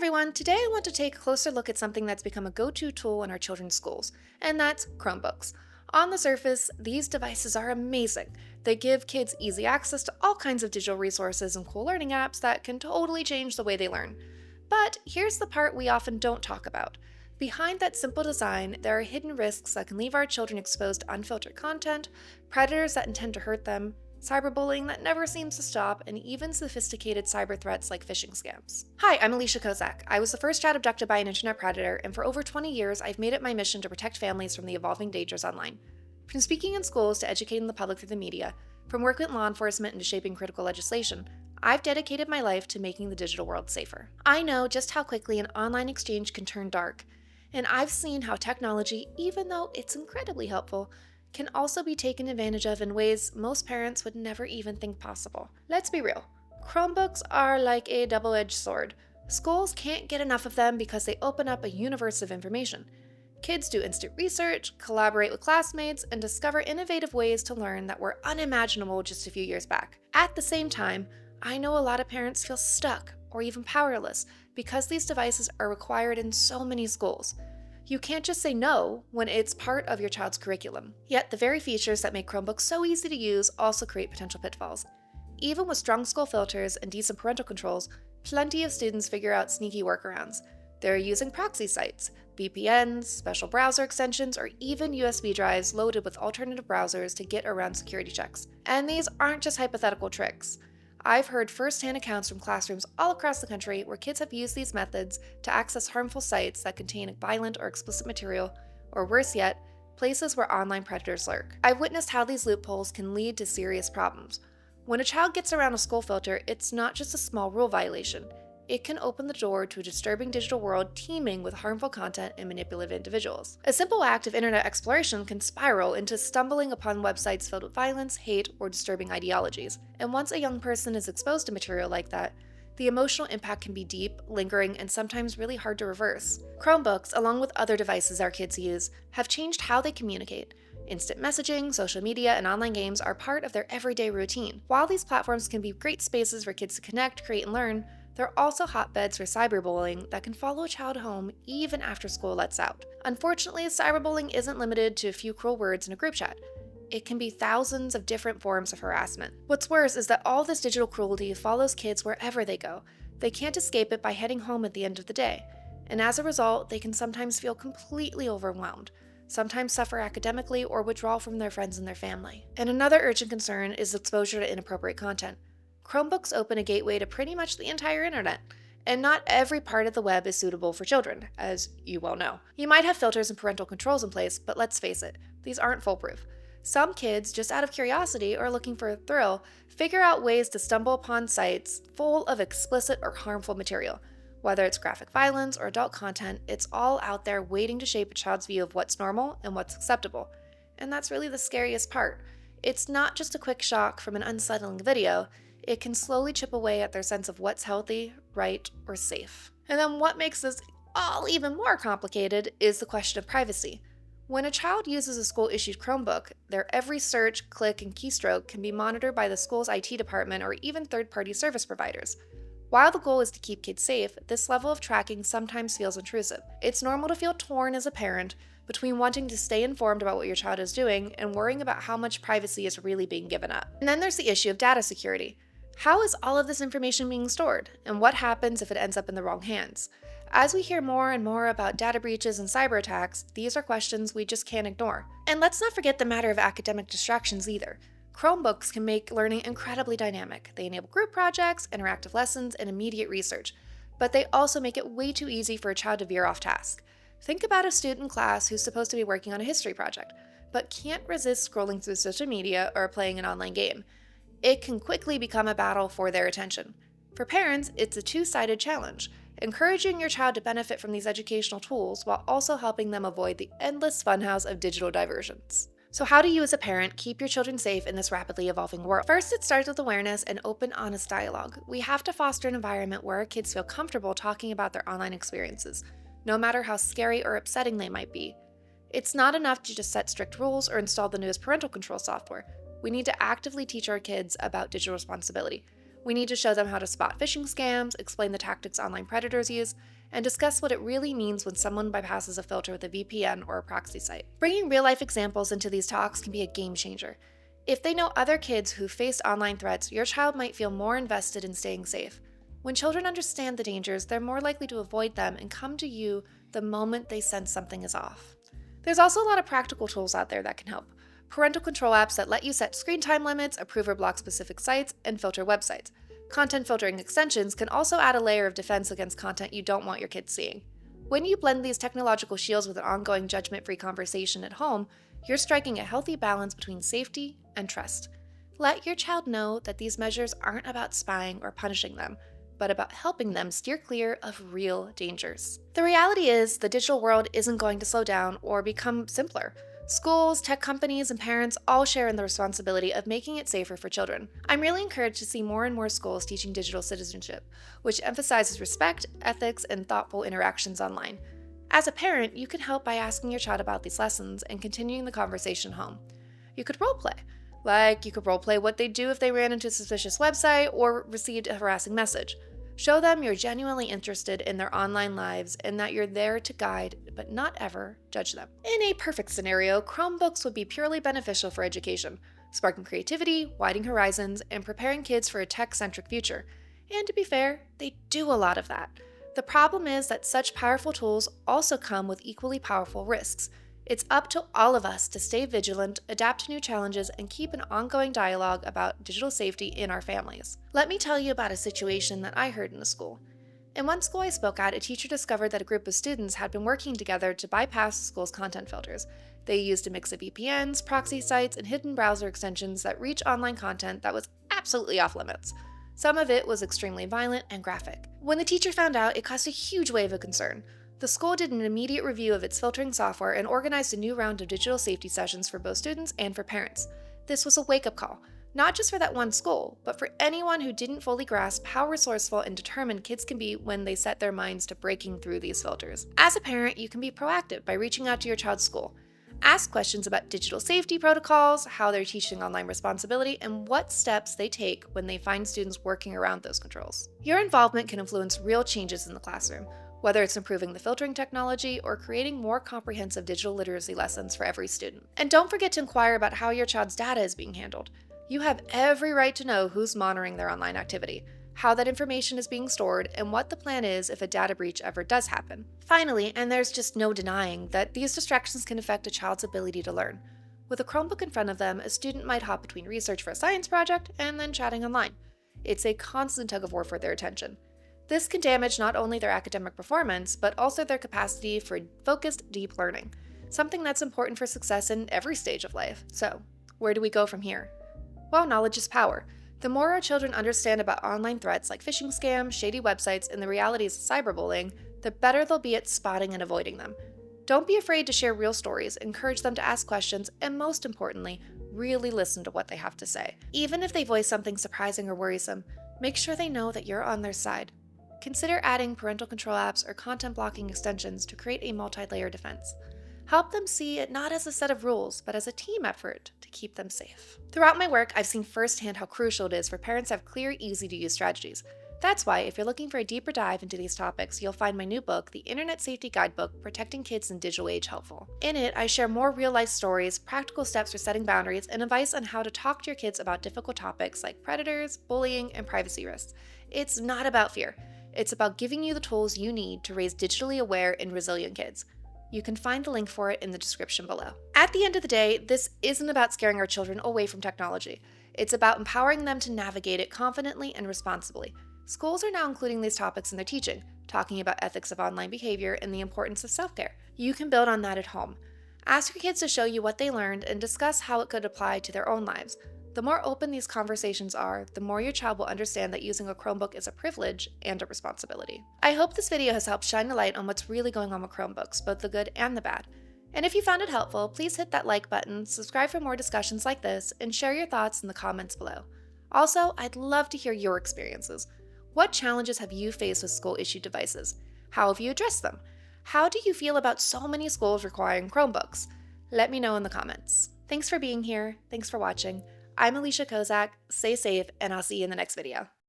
everyone, today I want to take a closer look at something that's become a go-to tool in our children's schools, and that's Chromebooks. On the surface, these devices are amazing. They give kids easy access to all kinds of digital resources and cool learning apps that can totally change the way they learn. But here's the part we often don't talk about. Behind that simple design, there are hidden risks that can leave our children exposed to unfiltered content, predators that intend to hurt them, cyberbullying that never seems to stop, and even sophisticated cyber threats like phishing scams. Hi, I'm Alicia Kozak. I was the first child abducted by an internet predator, and for over 20 years, I've made it my mission to protect families from the evolving dangers online. From speaking in schools to educating the public through the media, from work with law enforcement into shaping critical legislation, I've dedicated my life to making the digital world safer. I know just how quickly an online exchange can turn dark, and I've seen how technology, even though it's incredibly helpful, can also be taken advantage of in ways most parents would never even think possible. Let's be real. Chromebooks are like a double-edged sword. Schools can't get enough of them because they open up a universe of information. Kids do instant research, collaborate with classmates, and discover innovative ways to learn that were unimaginable just a few years back. At the same time, I know a lot of parents feel stuck or even powerless because these devices are required in so many schools. You can't just say no when it's part of your child's curriculum. Yet the very features that make Chromebooks so easy to use also create potential pitfalls. Even with strong school filters and decent parental controls, plenty of students figure out sneaky workarounds. They're using proxy sites, VPNs, special browser extensions, or even USB drives loaded with alternative browsers to get around security checks. And these aren't just hypothetical tricks. I've heard first-hand accounts from classrooms all across the country where kids have used these methods to access harmful sites that contain violent or explicit material, or worse yet, places where online predators lurk. I've witnessed how these loopholes can lead to serious problems. When a child gets around a school filter, it's not just a small rule violation. It can open the door to a disturbing digital world teeming with harmful content and manipulative individuals. A simple act of internet exploration can spiral into stumbling upon websites filled with violence, hate, or disturbing ideologies. And once a young person is exposed to material like that, the emotional impact can be deep, lingering, and sometimes really hard to reverse. Chromebooks, along with other devices our kids use, have changed how they communicate. Instant messaging, social media, and online games are part of their everyday routine. While these platforms can be great spaces for kids to connect, create, and learn, they're also hotbeds for cyberbullying that can follow a child home even after school lets out. Unfortunately, cyberbullying isn't limited to a few cruel words in a group chat. It can be thousands of different forms of harassment. What's worse is that all this digital cruelty follows kids wherever they go. They can't escape it by heading home at the end of the day. And as a result, they can sometimes feel completely overwhelmed, sometimes suffer academically, or withdraw from their friends and their family. And another urgent concern is exposure to inappropriate content. Chromebooks open a gateway to pretty much the entire internet, and not every part of the web is suitable for children, as you well know. You might have filters and parental controls in place, but let's face it, these aren't foolproof. Some kids, just out of curiosity or looking for a thrill, figure out ways to stumble upon sites full of explicit or harmful material. Whether it's graphic violence or adult content, it's all out there waiting to shape a child's view of what's normal and what's acceptable. And that's really the scariest part. It's not just a quick shock from an unsettling video. It can slowly chip away at their sense of what's healthy, right, or safe. And then what makes this all even more complicated is the question of privacy. When a child uses a school-issued Chromebook, their every search, click, and keystroke can be monitored by the school's IT department or even third-party service providers. While the goal is to keep kids safe, this level of tracking sometimes feels intrusive. It's normal to feel torn as a parent between wanting to stay informed about what your child is doing and worrying about how much privacy is really being given up. And then there's the issue of data security. How is all of this information being stored, and what happens if it ends up in the wrong hands? As we hear more and more about data breaches and cyber attacks, these are questions we just can't ignore. And let's not forget the matter of academic distractions either. Chromebooks can make learning incredibly dynamic. They enable group projects, interactive lessons, and immediate research, but they also make it way too easy for a child to veer off task. Think about a student in class who's supposed to be working on a history project, but can't resist scrolling through social media or playing an online game. It can quickly become a battle for their attention. For parents, it's a two-sided challenge, encouraging your child to benefit from these educational tools while also helping them avoid the endless funhouse of digital diversions. So how do you as a parent keep your children safe in this rapidly evolving world? First, it starts with awareness and open, honest dialogue. We have to foster an environment where our kids feel comfortable talking about their online experiences, no matter how scary or upsetting they might be. It's not enough to just set strict rules or install the newest parental control software. We need to actively teach our kids about digital responsibility. We need to show them how to spot phishing scams, explain the tactics online predators use, and discuss what it really means when someone bypasses a filter with a VPN or a proxy site. Bringing real-life examples into these talks can be a game changer. If they know other kids who faced online threats, your child might feel more invested in staying safe. When children understand the dangers, they're more likely to avoid them and come to you the moment they sense something is off. There's also a lot of practical tools out there that can help. Parental control apps that let you set screen time limits, approve or block specific sites, and filter websites. Content filtering extensions can also add a layer of defense against content you don't want your kids seeing. When you blend these technological shields with an ongoing judgment-free conversation at home, you're striking a healthy balance between safety and trust. Let your child know that these measures aren't about spying or punishing them, but about helping them steer clear of real dangers. The reality is, the digital world isn't going to slow down or become simpler. Schools, tech companies, and parents all share in the responsibility of making it safer for children. I'm really encouraged to see more and more schools teaching digital citizenship, which emphasizes respect, ethics, and thoughtful interactions online. As a parent, you can help by asking your child about these lessons and continuing the conversation home. You could roleplay. You could roleplay what they'd do if they ran into a suspicious website or received a harassing message. Show them you're genuinely interested in their online lives and that you're there to guide, but not ever judge them. In a perfect scenario, Chromebooks would be purely beneficial for education, sparking creativity, widening horizons, and preparing kids for a tech-centric future. And to be fair, they do a lot of that. The problem is that such powerful tools also come with equally powerful risks. It's up to all of us to stay vigilant, adapt to new challenges, and keep an ongoing dialogue about digital safety in our families. Let me tell you about a situation that I heard in a school. In one school I spoke at, a teacher discovered that a group of students had been working together to bypass the school's content filters. They used a mix of VPNs, proxy sites, and hidden browser extensions that reach online content that was absolutely off limits. Some of it was extremely violent and graphic. When the teacher found out, it caused a huge wave of concern. The school did an immediate review of its filtering software and organized a new round of digital safety sessions for both students and for parents. This was a wake-up call, not just for that one school, but for anyone who didn't fully grasp how resourceful and determined kids can be when they set their minds to breaking through these filters. As a parent, you can be proactive by reaching out to your child's school. Ask questions about digital safety protocols, how they're teaching online responsibility, and what steps they take when they find students working around those controls. Your involvement can influence real changes in the classroom, whether it's improving the filtering technology or creating more comprehensive digital literacy lessons for every student. And don't forget to inquire about how your child's data is being handled. You have every right to know who's monitoring their online activity, how that information is being stored, and what the plan is if a data breach ever does happen. Finally, and there's just no denying that these distractions can affect a child's ability to learn. With a Chromebook in front of them, a student might hop between research for a science project and then chatting online. It's a constant tug of war for their attention. This can damage not only their academic performance, but also their capacity for focused, deep learning, something that's important for success in every stage of life. So, where do we go from here? Well, knowledge is power. The more our children understand about online threats like phishing scams, shady websites, and the realities of cyberbullying, the better they'll be at spotting and avoiding them. Don't be afraid to share real stories, encourage them to ask questions, and most importantly, really listen to what they have to say. Even if they voice something surprising or worrisome, make sure they know that you're on their side. Consider adding parental control apps or content blocking extensions to create a multi-layer defense. Help them see it not as a set of rules, but as a team effort to keep them safe. Throughout my work, I've seen firsthand how crucial it is for parents to have clear, easy-to-use strategies. That's why, if you're looking for a deeper dive into these topics, you'll find my new book, the Internet Safety Guidebook, Protecting Kids in Digital Age, helpful. In it, I share more real-life stories, practical steps for setting boundaries, and advice on how to talk to your kids about difficult topics like predators, bullying, and privacy risks. It's not about fear. It's about giving you the tools you need to raise digitally aware and resilient kids. You can find the link for it in the description below. At the end of the day, this isn't about scaring our children away from technology. It's about empowering them to navigate it confidently and responsibly. Schools are now including these topics in their teaching, talking about ethics of online behavior and the importance of self-care. You can build on that at home. Ask your kids to show you what they learned and discuss how it could apply to their own lives. The more open these conversations are, the more your child will understand that using a Chromebook is a privilege and a responsibility. I hope this video has helped shine a light on what's really going on with Chromebooks, both the good and the bad. And if you found it helpful, please hit that like button, subscribe for more discussions like this, and share your thoughts in the comments below. Also, I'd love to hear your experiences. What challenges have you faced with school-issued devices? How have you addressed them? How do you feel about so many schools requiring Chromebooks? Let me know in the comments. Thanks for being here. Thanks for watching. I'm Alicia Kozak. Stay safe, and I'll see you in the next video.